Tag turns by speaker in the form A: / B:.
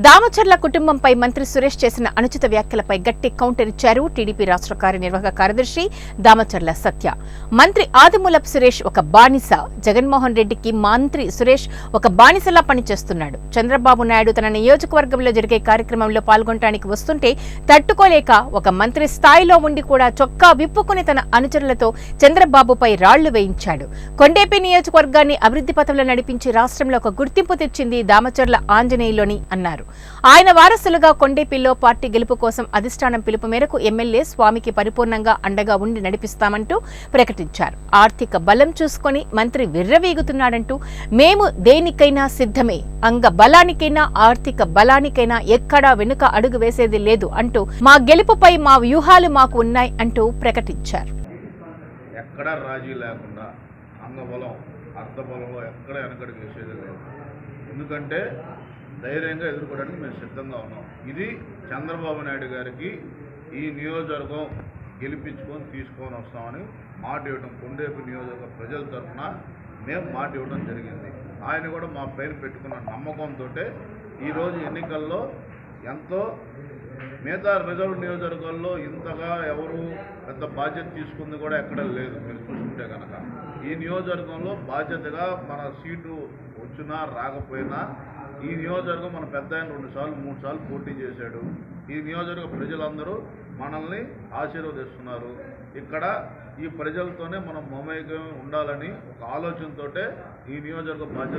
A: దామచర్ల కుటుంబంపై మంత్రి సురేష్ చేసిన అనుచిత వ్యాఖ్యలపై గట్టి కౌంటర్ ఇచ్చారు టీడీపీ రాష్ట్ర కార్యనిర్వాహక కార్యదర్శి దామచర్ల సత్య. మంత్రి ఆదిమూలపు సురేష్ ఒక బానిస, జగన్మోహన్ రెడ్డికి మంత్రి సురేష్ ఒక బానిసలా పనిచేస్తున్నాడు. చంద్రబాబు నాయుడు తన నియోజకవర్గంలో జరిగే కార్యక్రమంలో పాల్గొనడానికి వస్తుంటే తట్టుకోలేక ఒక మంత్రి స్థాయిలో ఉండి కూడా చొక్కా విప్పుకుని తన అనుచరులతో చంద్రబాబుపై రాళ్లు వేయించాడు. కొండేపి నియోజకవర్గాన్ని అభివృద్ధి పథంలో నడిపించి రాష్ట్రంలో ఒక గుర్తింపు తెచ్చింది దామచర్ల ఆంజనేయులోని అన్నారు. ఆయన వారసులుగా కొండేపిల్లో పార్టీ గెలుపు కోసం అధిష్టానం పిలుపు మేరకు ఎమ్మెల్యే స్వామికి పరిపూర్ణంగా అండగా ఉండి నడిపిస్తామంటూ ప్రకటించారు. ఆర్థిక బలం చూసుకొని మంత్రి విర్రవీగుతున్నాడంటూ మేము దేనికైనా సిద్ధమే, అంగ బలానికైనా ఆర్థిక బలానికైనా ఎక్కడా వెనుక అడుగు వేసేది లేదు అంటూ మా గెలుపుపై మా వ్యూహాలు మాకు ఉన్నాయి అంటూ ప్రకటించారు.
B: ఎక్కడా రాజీ లేకుండా అంగబలం అర్థబలంలో ఎక్కడ వెనకడుగు వేసేది లేదు. ఎందుకంటే ధైర్యంగా ఎదుర్కోవడానికి మేము సిద్ధంగా ఉన్నాం. ఇది చంద్రబాబు నాయుడు గారికి ఈ నియోజకవర్గం గెలిపించుకొని తీసుకొని వస్తామని మాట ఇవ్వడం, కొండేపి నియోజకవర్గ ప్రజల తరఫున మేము మాట ఇవ్వడం జరిగింది. ఆయన కూడా మా పైన పెట్టుకున్న నమ్మకంతో ఈరోజు ఎన్నికల్లో ఎంతో మిగతా రిజర్వ్ నియోజకవర్గాల్లో ఇంతగా ఎవరు పెద్ద బాధ్యత తీసుకుంది కూడా ఎక్కడ లేదు. మీరు చూసుకుంటే కనుక ఈ నియోజకవర్గంలో బాధ్యతగా మన సీటు వచ్చినా రాకపోయినా ఈ నియోజకవర్గం మన పెద్ద ఆయన 2 సార్లు 3 సార్లు పోటీ చేశాడు. ఈ నియోజకవర్గ ప్రజలందరూ మనల్ని ఆశీర్వదిస్తున్నారు. ఇక్కడ ఈ ప్రజలతోనే మనం మమేకం ఉండాలని ఒక ఆలోచనతోటే ఈ నియోజకవర్గ బాధ్యత